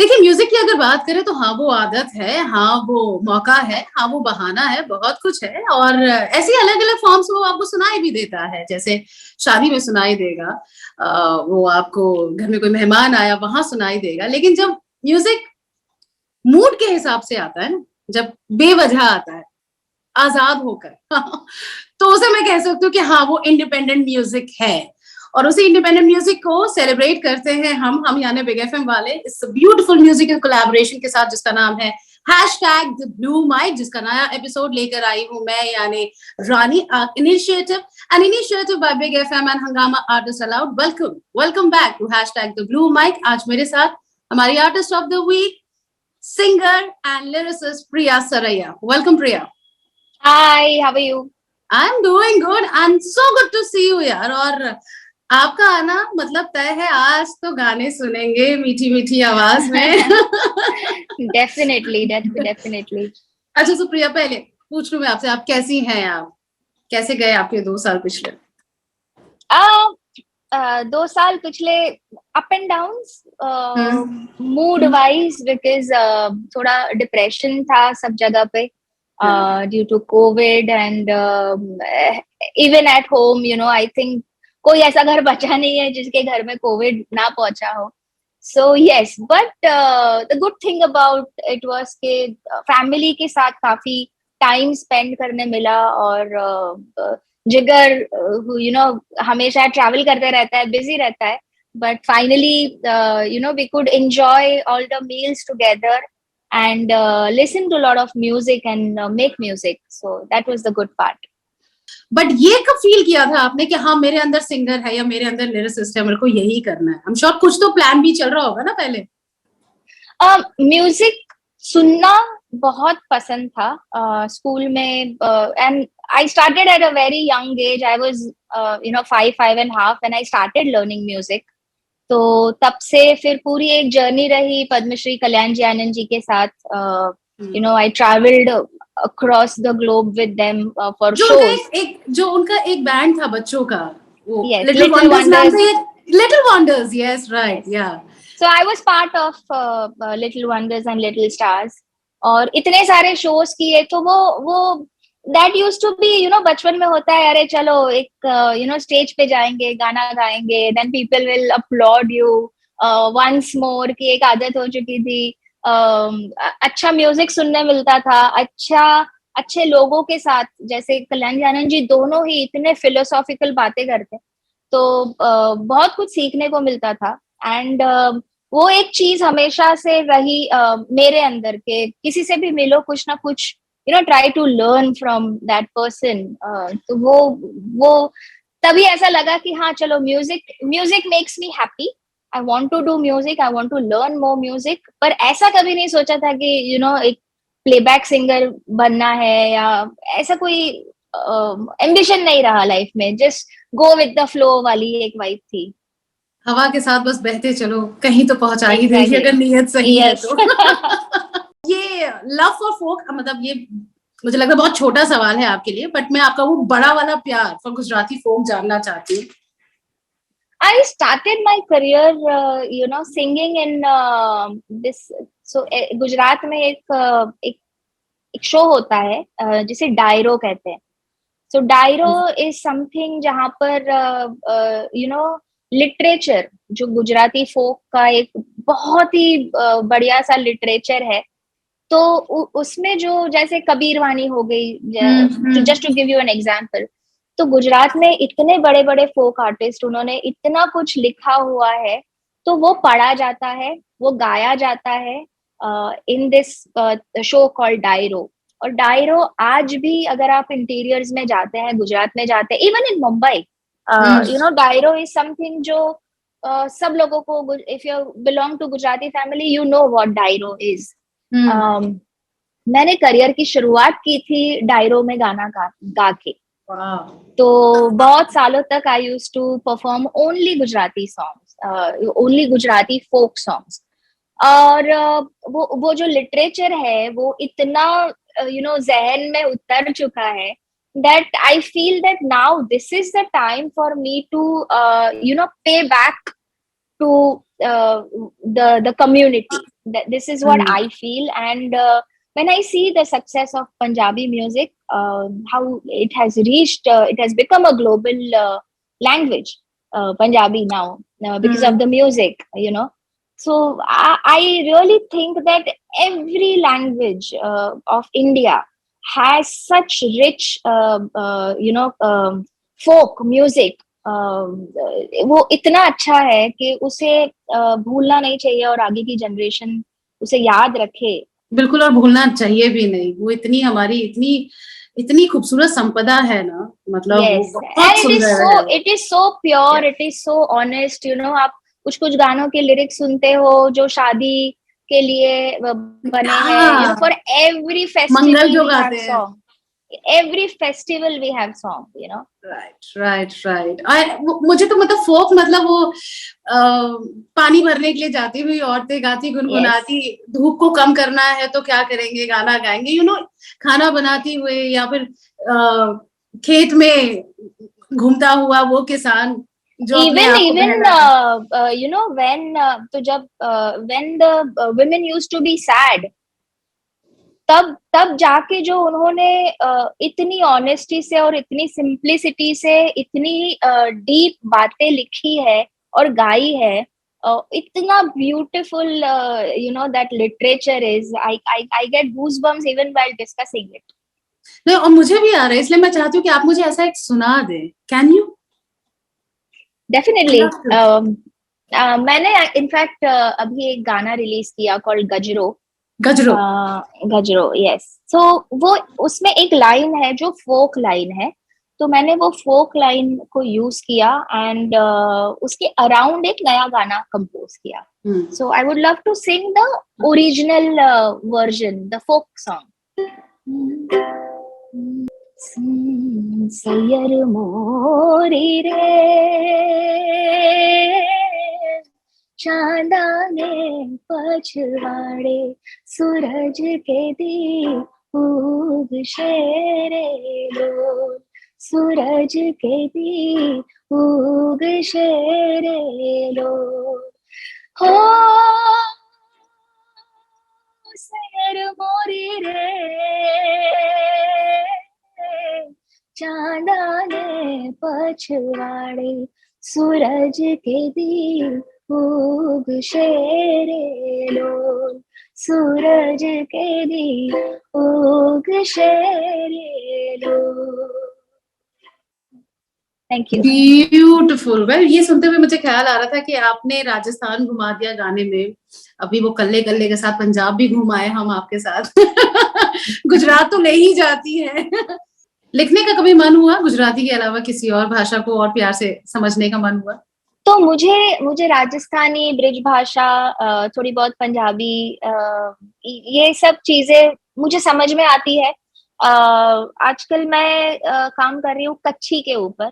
देखिए म्यूजिक की अगर बात करें तो हाँ वो आदत है, हाँ वो मौका है, हाँ वो बहाना है, बहुत कुछ है। और ऐसी अलग अलग फॉर्म्स वो आपको सुनाई भी देता है, जैसे शादी में सुनाई देगा, वो आपको घर में कोई मेहमान आया वहां सुनाई देगा। लेकिन जब म्यूजिक मूड के हिसाब से आता है ना, जब बेवजह आता है आजाद होकर तो उसे मैं कह सकती हूँ कि हाँ वो इंडिपेंडेंट म्यूजिक है। और उसी इंडिपेंडेंट म्यूजिक को सेलिब्रेट करते हैं हम यानी बिग एफएम वाले इस ब्यूटीफुल म्यूजिकल कोलैबोरेशन के साथ, जिसका नाम है हैशटैग द ब्लू माइक, जिसका नया एपिसोड लेकर आई हूँ मैं यानी Rani initiative, an initiative by Big FM and Hungama Artist Aloud. Welcome welcome back to hashtag the blue mic. आज मेरे साथ हमारी artist of the week, singer and lyricist Priya Saraiya. Welcome Priya. Hi, how are you? I'm doing good and so good to see you यार। और आपका आना मतलब तय है, आज तो गाने सुनेंगे मीठी मीठी आवाज में। Definitely, definitely. अच्छा सुप्रिया, पहले पूछ लूं मैं आपसे, आप कैसी हैं? आप कैसे गए आपके 2 साल पिछले? आ, 2 साल पिछले up and down mood wise, because थोड़ा डिप्रेशन था सब जगह पे due to Covid and even at home I think कोई ऐसा घर बचा नहीं है जिसके घर में कोविड ना पहुंचा हो. So yes, but the good thing about it was के फैमिली के साथ काफी टाइम स्पेंड करने मिला. और जिगर हमेशा ट्रैवल करते रहता है, बिजी रहता है, but finally we could enjoy all the meals together and listen to a lot of music and make music. So that was the good part. But ये कब फील किया था आपने कि हाँ मेरे अंदर सिंगर है या मेरे अंदर लिरिसिस्ट है, मेरे को यही करना है? I'm sure कुछ तो प्लान भी चल रहा होगा ना पहले। म्यूजिक सुनना बहुत पसंद था स्कूल में, and I started at a very young age. I was 5.5 when I started learning music. तो तब से फिर पूरी एक जर्नी रही पद्मश्री कल्याण जी आनंद जी के साथ. I traveled across the globe with them for shows. जो उनका एक बैंड था बच्चों का, वो Yes, लिटिल वंडर्स नाम से। लिटिल वंडर्स, यस राइट, या So I was part of Little Wonders and Little Stars. और इतने सारे शोज किए, तो वो that used to be बचपन में होता है, अरे चलो एक स्टेज पे जाएंगे, गाना गाएंगे, then people will applaud you once more की एक आदत हो चुकी थी. अच्छा म्यूजिक सुनने मिलता था, अच्छे लोगों के साथ, जैसे कल्याण आनंद जी दोनों ही इतने फिलोसॉफिकल बातें करते, तो बहुत कुछ सीखने को मिलता था. एंड वो एक चीज हमेशा से रही मेरे अंदर के, किसी से भी मिलो कुछ ना कुछ try to learn from that person. तो वो तभी ऐसा लगा कि हाँ चलो, music makes me happy. I want to do music, I want to learn more music. पर ऐसा कभी नहीं सोचा था कि एक प्लेबैक सिंगर बनना है, या ऐसा कोई एम्बिशन नहीं रहा लाइफ में. Just go with the flow वाली एक वाइब थी. हवा के साथ बस बहते चलो, कहीं तो पहुंचा ही देगी अगर नीयत सही है तो। ये लव फॉर फोक, मतलब ये मुझे लगता है बहुत छोटा सवाल है आपके लिए, बट मैं आपका वो बड़ा वाला प्यार फॉर गुजराती फोक जानना चाहती हूँ. I started my career, singing in this. So Gujarat में एक शो होता है जिसे डायरो कहते हैं. सो डायरो इज समथिंग जहाँ पर लिटरेचर, जो गुजराती फोक का एक बहुत ही बढ़िया सा लिटरेचर है, तो उसमें जो जैसे कबीर वाणी हो गई, just to give you an example, तो गुजरात में इतने बड़े बड़े फोक आर्टिस्ट, उन्होंने इतना कुछ लिखा हुआ है, तो वो पढ़ा जाता है, वो गाया जाता है इन दिस शो कॉल्ड डायरो. और डायरो आज भी अगर आप इंटीरियर्स में जाते हैं, गुजरात में जाते हैं, even in Mumbai, dayro is something जो सब लोगों को, if you belong to Gujarati family, you know what dayro is. मैंने करियर की शुरुआत की थी डायरो में गाना गा के. तो बहुत सालों तक I used to perform only Gujarati songs, only Gujarati folk songs. और वो जो लिटरेचर है वो इतना जहन में उतर चुका है that I feel that now this is the time for me to pay back to the community. This is what I feel. And when I see the success of Punjabi music, how it has reached, it has become a global language, Punjabi now, because of the music, you know. So I really think that every language of India has such rich folk music. वो इतना अच्छा है कि उसे भूलना नहीं चाहिए और आगे की जनरेशन उसे याद रखे। बिल्कुल, और भूलना चाहिए भी नहीं। वो इतनी हमारी इतनी खूबसूरत संपदा है ना, मतलब वो बहुत सुंदर है। It is so pure, it is so honest, you know. आप कुछ गानों के लिरिक्स सुनते हो जो शादी के लिए बने हैं, you know, for every festival मंगल जो वी गाते हैव हैं, song, every festival we have song, you know. right. मुझे तो मतलब फोक मतलब वो पानी भरने के लिए जाती हुई औरतें गाती गुनगुनाती, धूप को कम करना है तो क्या करेंगे, गाना गाएंगे, यू नो, खाना बनाती हुए या फिर खेत में घूमता हुआ वो किसान जो अपने आप को बहला you know, when तो जब when the women used to be sad, तब जाके जो उन्होंने इतनी ऑनेस्टी से और इतनी सिंप्लिसिटी से इतनी डीप बातें लिखी है और गाई है, इतना beautiful, you know, that literature is, I get goosebumps even while discussing it. नहीं, और मुझे भी आ रहा है, इसलिए मैं चाहती हूँ कि आप मुझे ऐसा एक सुना दे। Can you? डेफिनेटली। मैंने इनफैक्ट अभी एक गाना रिलीज किया कॉल्ड गजरो। गजरो, यस। सो वो उसमें एक लाइन है जो फोक लाइन है, तो मैंने वो फोक लाइन को यूज किया एंड उसके अराउंड एक नया गाना कंपोज किया। So I would love to sing the original version, the folk song. सैयर मोरी रे चांदाने पछवाड़े सूरज के दी उग शेरे लो, सूरज के दी उग शेरे लो, हो सैर मोरी रे चांदाने पछवाड़े सूरज के दी उग शेरे लो, सूरज के दी उग शेरे लो। Thank you. ब्यूटीफुल। वेल, ये सुनते हुए मुझे ख्याल आ रहा था कि आपने राजस्थान घुमा दिया गाने में, अभी वो कल्ले कल्ले के साथ पंजाब भी घुमाए हम आपके साथ। गुजरात तो ले ही जाती है। लिखने का कभी मन हुआ गुजराती के अलावा किसी और भाषा को और प्यार से समझने का मन हुआ? तो मुझे राजस्थानी, ब्रिज भाषा, थोड़ी बहुत पंजाबी, ये सब चीजें मुझे समझ में आती है। आजकल मैं काम कर रही हूँ कच्छी के ऊपर।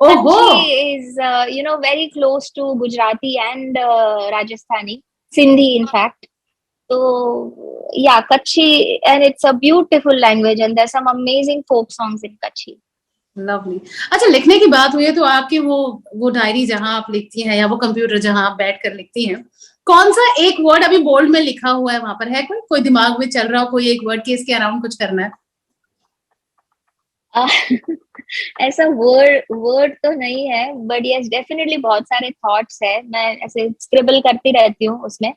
Kutchi is you know very close to Gujarati and Rajasthani, Sindhi in fact. तो या Kutchi, and it's a beautiful language and there are some amazing folk songs in Kutchi. Lovely. अच्छा, लिखने की बात हुई है तो आपकी वो डायरी जहां आप लिखती हैं या वो कंप्यूटर जहां आप बैठकर लिखती हैं, कौन सा एक वर्ड अभी बोल्ड में लिखा हुआ है वहां पर? है कोई दिमाग में चल रहा हो, कोई एक वर्ड के इसके अराउंड कुछ करना है? ऐसा वर्ड तो नहीं है, बट यस डेफिनेटली बहुत सारे थॉट्स है, मैं ऐसे स्क्रिबल करती रहती हूँ उसमें,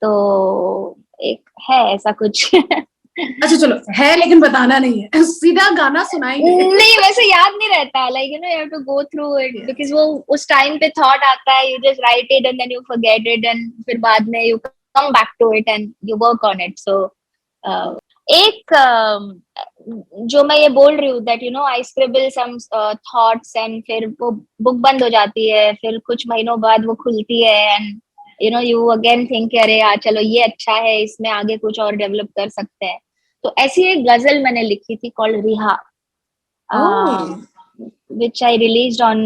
तो एक है ऐसा कुछ। अच्छा चलो, है लेकिन बताना नहीं है, सीधा गाना सुनाएंगे। नहीं, वैसे याद नहीं रहता, like you know you have to go through it, because वो उस टाइम पे थॉट आता है, you just write it and then you forget it and फिर बाद में you come back to it and you work on it. So एक जो मैं ये बोल रही हूँ that you know I scribble some thoughts and फिर वो बुक बंद हो जाती है, फिर कुछ महीनों बाद वो खुलती है and you know you again think अरे यार चलो ये अच्छा है, इसमें आगे कुछ और डेवलप कर सकते हैं। तो ऐसी एक गजल मैंने लिखी थी कॉल्ड रिहा, which I released on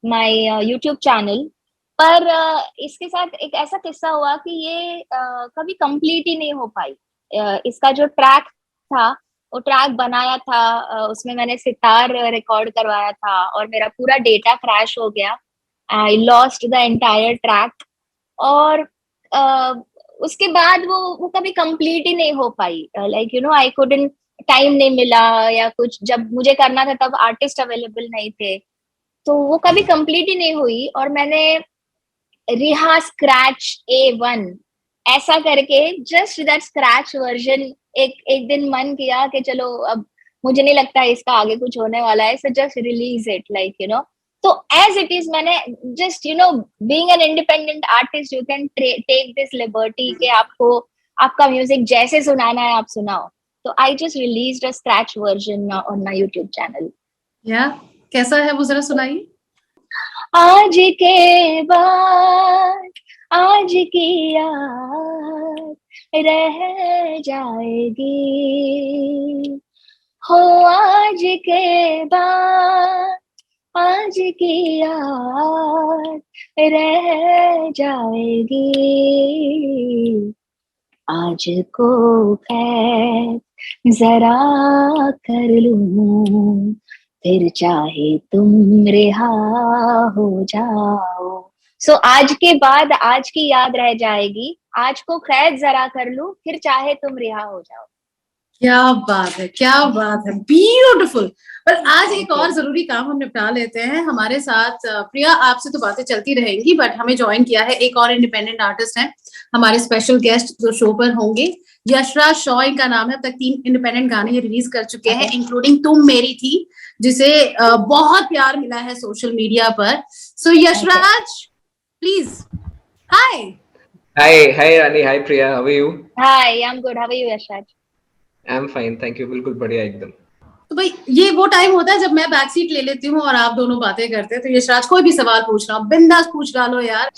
my YouTube channel। पर इसके साथ एक ऐसा किस्सा हुआ कि ये कभी कंप्लीट ही नहीं हो पाई। इसका जो ट्रैक था, वो ट्रैक बनाया था, उसमें मैंने सितार रिकॉर्ड करवाया था और मेरा पूरा डेटा क्रैश हो गया। I lost the entire track और उसके बाद वो कभी कंप्लीट ही नहीं हो पाई, like you know I couldn't, time नहीं मिला या कुछ, जब मुझे करना था तब आर्टिस्ट अवेलेबल नहीं थे, तो वो कभी कंप्लीट ही नहीं हुई। और मैंने रिहा स्क्रैच A1 ऐसा करके जस्ट दैट स्क्रैच वर्जन एक एक दिन मन किया कि चलो अब मुझे नहीं लगता इसका आगे कुछ होने वाला है, so just release it, like you know. तो एज इट इज मैंने just you know, being an independent artist you can take this liberty कि आपको आपका म्यूजिक जैसे सुनाना है आप सुनाओ। तो I just released a scratch version on my YouTube channel. या कैसा है वो, जरा सुनाइए। आज के बाद आज की याद रह जाएगी, हो आज के बाद आज की याद रह जाएगी, आज को कैद जरा कर लूं, फिर चाहे तुम रिहा हो जाओ। सो आज के बाद आज की याद रह जाएगी, आज को कैद जरा कर लूं, फिर चाहे तुम रिहा हो जाओ। क्या बात है, क्या बात है, ब्यूटीफुल। पर आज एक और जरूरी काम हम निपटा लेते हैं। हमारे साथ प्रिया, आपसे तो बातें चलती रहेंगी, बट हमें ज्वाइन किया है एक और इंडिपेंडेंट आर्टिस्ट हैं, हमारे स्पेशल गेस्ट जो शो पर होंगे। यशराज शॉ इनका नाम है। अब तक 3 इंडिपेंडेंट गाने ये रिलीज कर चुके हैं, इंक्लूडिंग तुम मेरी थी, जिसे बहुत प्यार मिला है सोशल मीडिया पर। So Yashraj, please. Hi hi Rani, hi Priya, how are you? Hi, I am good, how are you Yashraj? I am fine, thank you, बिल्कुल बढ़िया एकदम। तो भाई ये वो टाइम होता है जब मैं बैक सीट ले लेती हूँ और आप दोनों बातें करते हैं। तो यशराज, कोई भी सवाल पूछना, बिंदास पूछ डालो यार।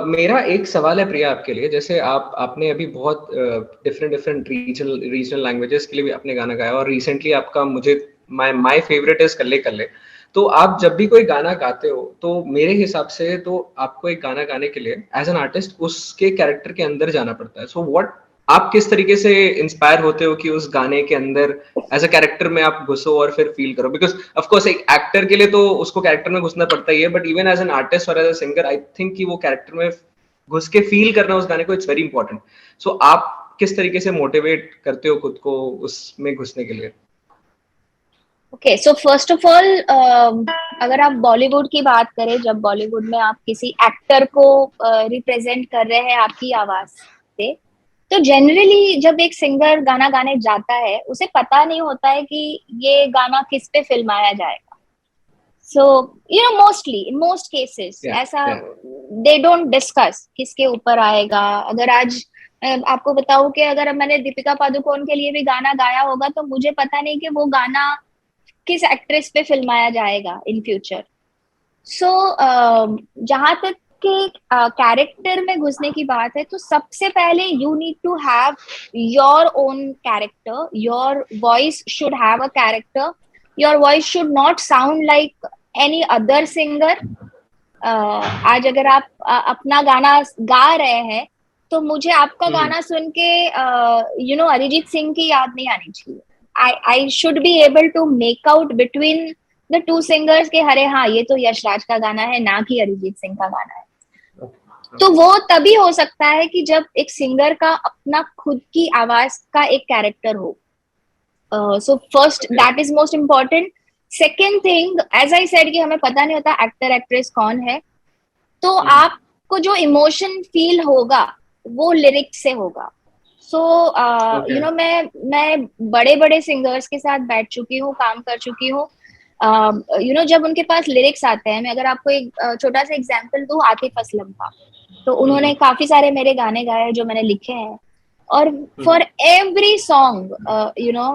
मेरा एक सवाल है प्रिया आपके लिए। जैसे आपने अभी बहुत डिफरेंट रीजनल लैंग्वेजेस के लिए भी आपने गाना गाया, और रिसेंटली आपका मुझे माय फेवरेट इज कल्ले कल्ले। तो आप जब भी कोई गाना गाते हो तो मेरे हिसाब से तो आपको एक गाना गाने के लिए एज एन आर्टिस्ट उसके कैरेक्टर के अंदर जाना पड़ता है। सो व्हाट, आप किस तरीके से इंस्पायर होते हो कि उस गाने के अंदर एज अ कैरेक्टर में आप घुसो और फिर फील करो? बिकॉज ऑफ कोर्स एक एक्टर के लिए तो उसको कैरेक्टर में घुसना पड़ता ही है, but even as an artist और as a singer I think कि वो कैरेक्टर में घुस के फील करना उस गाने को, इट्स वेरी इंपॉर्टेंट। सो आप किस तरीके से मोटिवेट करते हो खुद को उसमें घुसने के लिए? Okay, so first of all, अगर आप बॉलीवुड की बात करें, जब बॉलीवुड में आप किसी एक्टर को रिप्रेजेंट कर रहे हैं आपकी आवाज से, तो जनरली जब एक सिंगर गाना गाने जाता है उसे पता नहीं होता है कि ये गाना किस पे फिल्माया जाएगा। So you know, mostly in most cases ऐसा दे डोंट डिस्कस किसके ऊपर आएगा। अगर आज आपको बताऊं कि अगर मैंने दीपिका पादुकोण के लिए भी गाना गाया होगा तो मुझे पता नहीं कि वो गाना किस एक्ट्रेस पे फिल्माया जाएगा इन फ्यूचर। सो जहां तक के कैरेक्टर में घुसने की बात है, तो सबसे पहले you need to have your own character, your voice should have a character, your voice should not sound like any other singer. आज अगर आप अपना गाना गा रहे हैं तो मुझे आपका गाना सुन के यू नो अरिजीत सिंह की याद नहीं आनी चाहिए। I should be able to make out between the two singers के अरे हाँ ये तो यशराज का गाना है, ना कि अरिजीत सिंह का गाना है। तो वो तभी हो सकता है कि जब एक सिंगर का अपना खुद की आवाज का एक कैरेक्टर हो। So first that is most important. Second thing, as I said कि हमें पता नहीं होता एक्टर एक्ट्रेस कौन है, तो आपको जो इमोशन फील होगा वो लिरिक्स से होगा। सो यू नो, मैं बड़े बड़े सिंगर्स के साथ बैठ चुकी हूँ, काम कर चुकी हूँ। यू नो, जब उनके पास लिरिक्स आते हैं, मैं अगर आपको एक छोटा सा एग्जांपल दूं आतिफ असलम का, तो उन्होंने काफी सारे मेरे गाने गाए जो मैंने लिखे हैं, और for every song you know,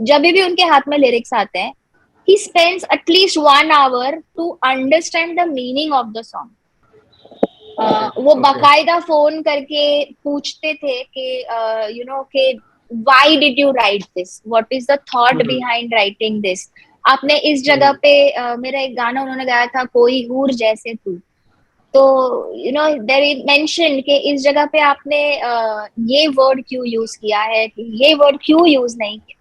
जब भी उनके हाथ में लिरिक्स आते हैं, he spends at least 1 hour to understand the meaning of the song. वो बाकायदा फोन करके पूछते थे कि यू नो कि why did you write this, what is the thought behind writing this। आपने इस जगह पे मेरा एक गाना उन्होंने गाया था, कोई हूर जैसे तू, तो you know there is mention कि इस जगह पे आपने ये वर्ड क्यों यूज किया है, ये वर्ड क्यों यूज नहीं किया।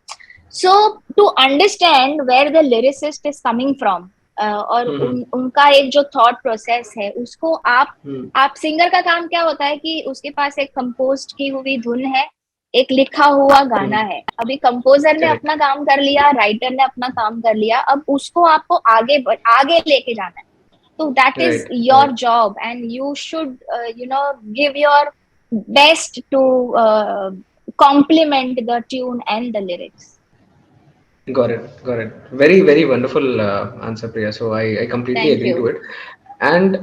So to understand where the lyricist is coming from, और उनका एक जो थॉट प्रोसेस है उसको आप सिंगर का काम क्या होता है कि उसके पास एक कंपोज की हुई धुन है, एक लिखा हुआ गाना है। अभी कंपोजर ने अपना काम कर लिया, राइटर ने अपना काम कर लिया, अब उसको आपको आगे लेके जाना है। तो that is your job and you should give your best to complement the tune and the lyrics. Got it. Very, very wonderful answer, Priya. So I completely agree to it. And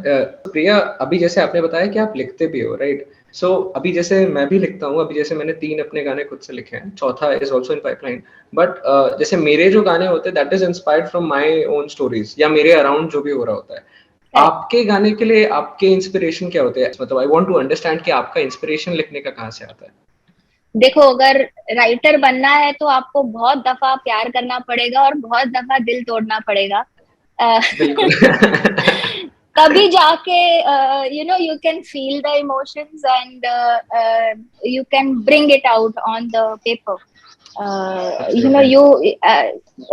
Priya, अभी जैसे आपने बताया कि आप लिखते भी हो, right? So अभी जैसे मैं भी लिखता हूँ, अभी जैसे मैंने 3 अपने गाने खुद से लिखे हैं, चौथा is also in pipeline. But जैसे मेरे जो गाने होते हैं, that is inspired from my own stories या मेरे around जो भी हो रहा होता है. आपके गाने के लिए आपके इंस्पिरेशन क्या होते हैं? मतलब I want to understand कि आपका इंस्पिरेशन लिखने का कहाँ से आता है? देखो, अगर राइटर बनना है तो आपको बहुत दफा प्यार करना पड़ेगा और बहुत दफा दिल तोड़ना पड़ेगा। तभी जाके you can feel the emotions and you can bring it out on the paper.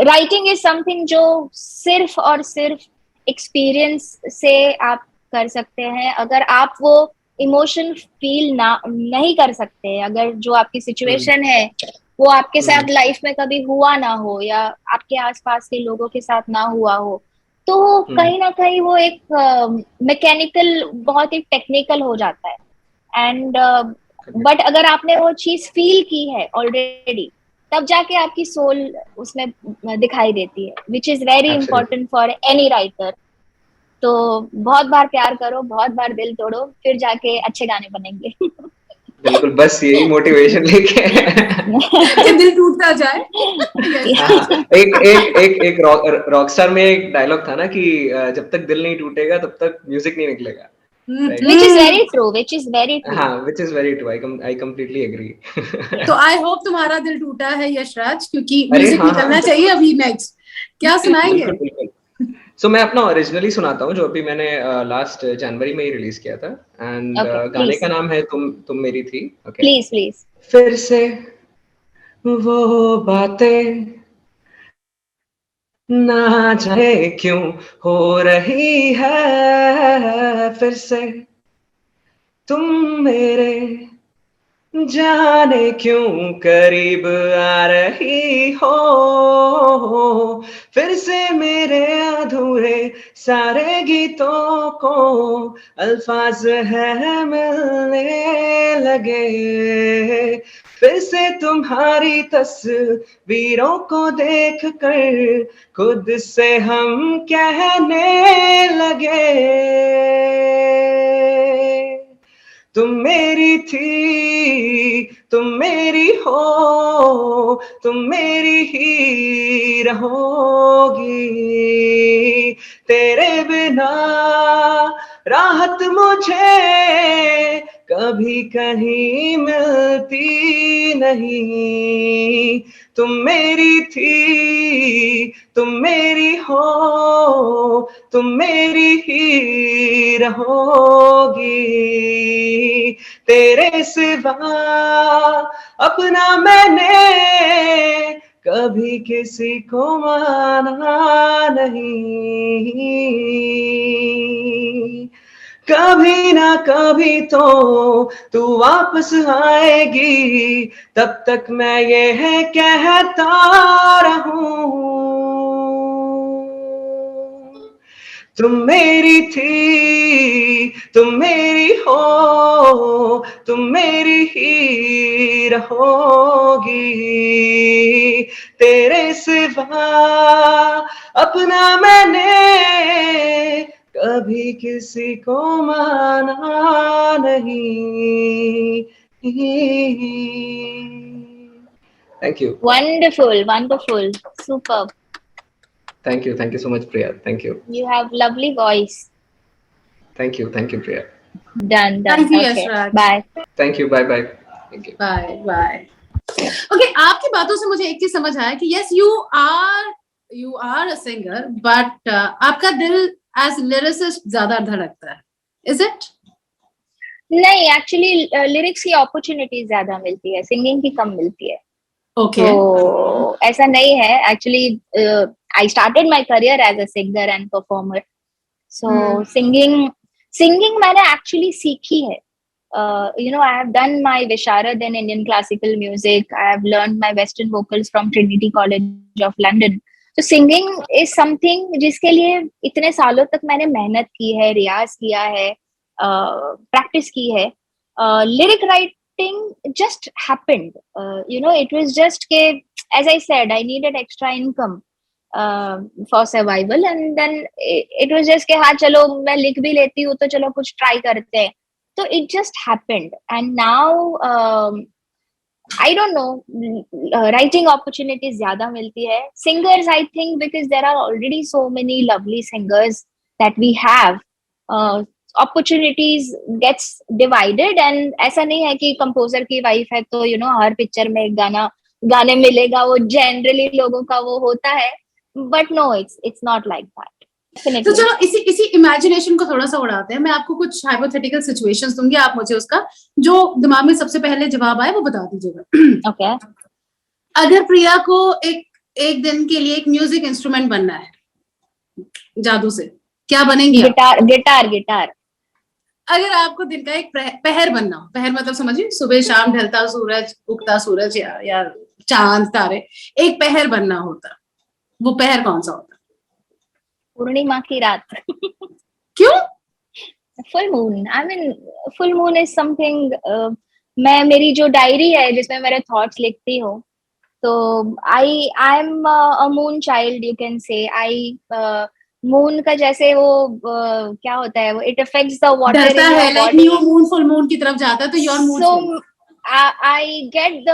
Writing is something जो सिर्फ और सिर्फ एक्सपीरियंस से आप कर सकते हैं। अगर आप वो इमोशन फील नहीं कर सकते, अगर जो आपकी सिचुएशन है वो आपके साथ लाइफ में कभी हुआ ना हो या आपके आसपास के लोगों के साथ ना हुआ हो, तो कहीं ना कहीं वो एक मैकेनिकल, बहुत ही टेक्निकल हो जाता है। एंड बट अगर आपने वो चीज फील की है ऑलरेडी, तब जाके आपकी सोल उसमें दिखाई देती है, which is very important for any writer. तो बहुत बार प्यार करो, बहुत बार दिल तोड़ो, फिर जाके अच्छे गाने बनेंगे। बिल्कुल, बस यही मोटिवेशन लेके कि दिल टूटता जाए। एक रॉकस्टार में एक डायलॉग था ना कि जब तक दिल नहीं टूटेगा तब तक म्यूजिक नहीं निकलेगा। Which is very true. हाँ, which is very true. I completely agree. तो I hope तुम्हारा दिल टूटा है यशराज, क्योंकि म्यूजिक निकलना चाहिए अभी नेक्स्ट। क्या सुनाएंगे? So मैं अपना ओरिजिनली सुनाता हूँ जो अभी मैंने लास्ट जनवरी में ही रिलीज किया था। एंड गाने का नाम है तुम मेरी थी। प्लीज फिर से वो बातें ना जाने क्यों हो रही है, फिर से तुम मेरे जाने क्यों करीब आ रही हो, फिर से मेरे अधूरे सारे गीतों को अल्फाज है मिलने लगे, फिर से तुम्हारी तस्वीरों को देख कर खुद से हम कहने लगे, तुम मेरी थी, तुम मेरी हो, तुम मेरी ही रहोगी, तेरे बिना राहत मुझे कभी कहीं मिलती नहीं, तुम मेरी थी, तुम मेरी हो, तुम मेरी ही रहोगी, तेरे सिवा अपना मैंने कभी किसी को माना नहीं, कभी ना कभी तो तू वापस आएगी, तब तक मैं ये है कहता रहूं, तुम मेरी थी, तुम मेरी हो, तुम मेरी ही रहोगी, तेरे सिवा अपना मैंने कभी किसी को माना नहीं। Thank you. Wonderful, superb. Thank you so much, Priya. Thank you. You have lovely voice. Thank you, Priya. Done. Thank you, okay. Yashraj. Bye. Thank you. Bye. Thank you. Bye. Okay, आपकी बातों से मुझे एक चीज समझ आया कि yes, you are a singer, but आपका दिल as lyricist ज्यादा धड़कता है. Is it? नहीं, एक्चुअली लिरिक्स की अपॉर्चुनिटी ज्यादा मिलती है, सिंगिंग की कम मिलती है। Okay. तो ऐसा नहीं है actually. I started my career as a singer and performer. So Hmm. singing मैंने actually सीखी है. I have done my Visharad in Indian classical music. I have learned my Western vocals from Trinity College of London. So singing is something जिसके लिए इतने सालों तक मैंने मेहनत की है, रियाज किया है, प्रैक्टिस की है. Lyric writing just happened. It was just के, as I said, I needed extra income for survival, and then it was just कि हाँ चलो मैं लिख भी लेती हूँ तो चलो कुछ ट्राई करते हैं. So it just happened, and now I don't know, writing opportunities ज़्यादा मिलती है. Singers, I think, because there are already so many lovely singers that we have, opportunities gets divided, and ऐसा नहीं है कि composer की wife है तो हर picture में एक गाने मिलेगा, वो generally लोगों का वो होता है, but no, it's not like that. तो Definitely. चलो इसी इमेजिनेशन को थोड़ा सा उड़ाते हैं. मैं आपको कुछ हाइपोथेटिकल सिचुएशंस दूंगी, आप मुझे उसका जो दिमाग में सबसे पहले जवाब आए वो बता दीजिएगा. Okay. अगर प्रिया को एक दिन के लिए एक म्यूजिक इंस्ट्रूमेंट बनना है जादू से, क्या बनेंगी आप? गिटार. अगर आपको दिन का एक पहर बनना हो, पहर मतलब समझिए सुबह शाम ढलता सूरज, उगता सूरज या चांद तारे, एक पहर बनना होता, वो पहर कौन सा होता? पूर्णिमा की रात. क्यों? Full moon. I mean full moon is something. मैं मेरी जो डायरी है जिसमें मेरे थॉट्स लिखती हूँ, तो I am a moon child, you can say. I moon का जैसे वो क्या होता है, वो it affects the water in your like body. New moon full moon की तरफ जाता है तो your mood so I get the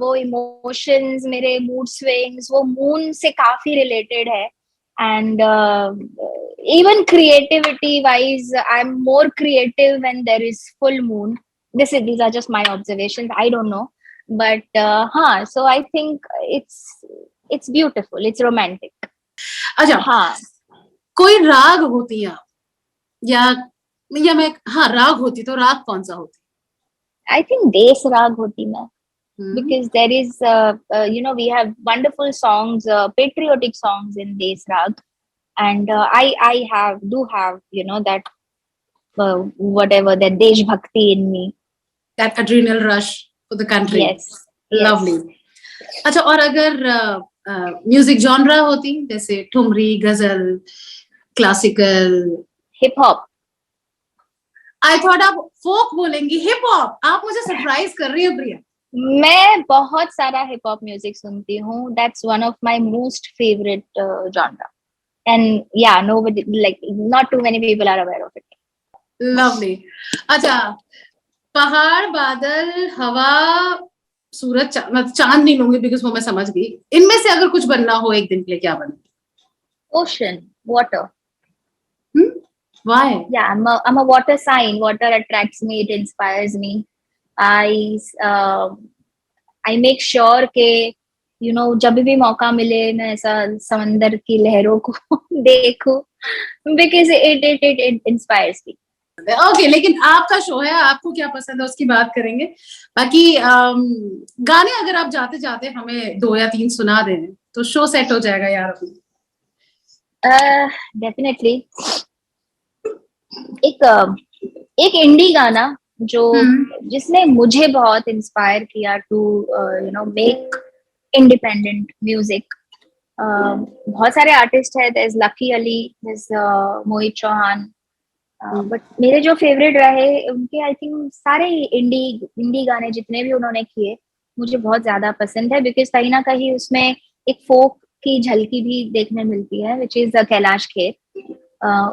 वो इमोशंस, मेरे मूड स्विंग्स वो मून से काफी रिलेटेड है. And even creativity wise, I'm more creative when there is full moon. These are just my observations, I don't know, but so I think it's beautiful, it's romantic. अच्छा, कोई राग होती है या मैं राग होती तो राग कौन सा होती? I think देश राग होती मैं. Because there is we have wonderful songs, patriotic songs in Des Rag, and I have that whatever, that Desh Bhakti in me, that adrenal rush for the country. Yes. Lovely. अच्छा, और अगर music genre होती जैसे ठुमरी, गजल, classical, hip hop. I thought आप फोक बोलेंगी. Hip hop. आप मुझे सरप्राइज कर रही हैं प्रिया. मैं बहुत सारा हिप हॉप म्यूजिक सुनती हूँ. That's one of my most favourite genre, and या nobody, like not too many people are aware of it. Lovely. अच्छा, पहाड़, बादल, हवा, सूरज, चांद नहीं लूंगी बिकॉज वो मैं समझ गई. इनमें से अगर कुछ बनना हो एक दिन के लिए, क्या बनना? Ocean, water. Why? Yeah, I'm a water sign. Water attracts me, it inspires me. I make sure के जब भी मौका मिले मैं ऐसा समंदर की लहरों को देखूं, because it inspires me. Okay, लेकिन आपका शो है, आपको क्या पसंद है उसकी बात करेंगे. बाकी गाने अगर आप जाते जाते हमें 2 या 3 सुना दें तो शो सेट हो जाएगा यार अपनी. डेफिनेटली. एक इंडी गाना जो जिसने मुझे बहुत इंस्पायर किया टू मेक इंडिपेंडेंट म्यूजिक. बहुत सारे आर्टिस्ट है. there's Lucky Ali, there's Mohit Chauhan, but मेरे जो फेवरेट रहे उनके आई थिंक सारे इंडी गाने जितने भी उन्होंने किए मुझे बहुत ज्यादा पसंद है, बिकॉज कहीं ना कहीं उसमें एक फोक की झलकी भी देखने मिलती है, विच इज कैलाश खेर.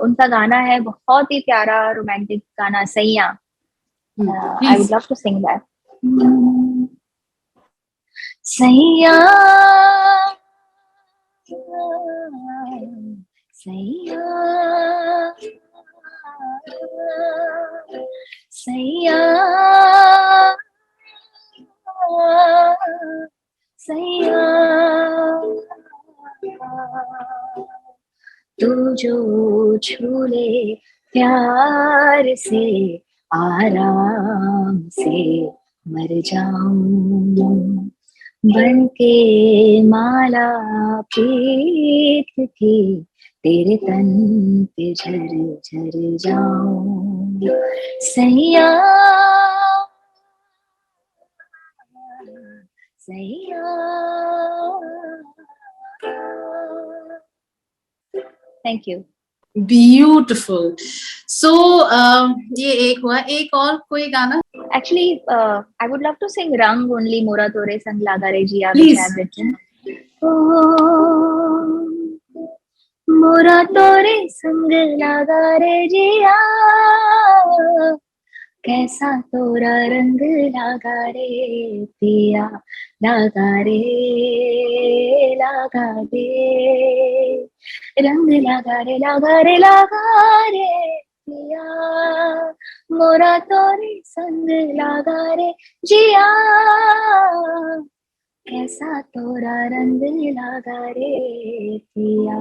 उनका गाना है बहुत ही प्यारा रोमांटिक गाना, Saiyaan. I would love to sing that. सैया सैया सैया सैया, तू जो छू ले प्यार से आराम से मर जाऊं, बन के माला प्रीत की तेरे तन पे झर झर जाऊं सैया सैया। Thank you. ब्यूटिफुल। सो ये एक हुआ, एक और कोई गाना? Actually, I would love to sing Rang only Mora Tore Sang Laga Re Jiya, which Please. I have written. Oh, Mora Tore Sang Laga Re Jiya, कैसा तोरा रंग लागा रे पिया, लागा रे रंग लागा रे पिया, मोरा तोरे संग लागा रे जिया, कैसा तोरा रंग लागा रे पिया।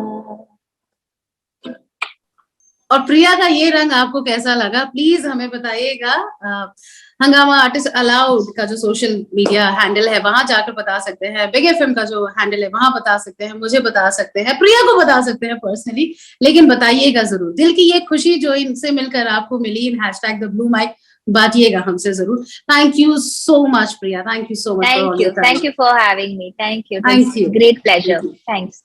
और प्रिया का ये रंग आपको कैसा लगा, प्लीज हमें बताइएगा। हंगामा आर्टिस्ट अलाउड का जो सोशल मीडिया हैंडल है वहां जाकर बता सकते हैं, बिग एफएम का जो हैंडल है वहां बता सकते हैं, मुझे बता सकते हैं, प्रिया को बता सकते हैं पर्सनली, लेकिन बताइएगा जरूर। दिल की ये खुशी जो इनसे मिलकर आपको मिली इन #TheBlueMic, बांटिएगा हमसे जरूर। Thank you so much Priya, thank you so much. Thank you for having me. Thank you. Thank you. Great pleasure. Thanks.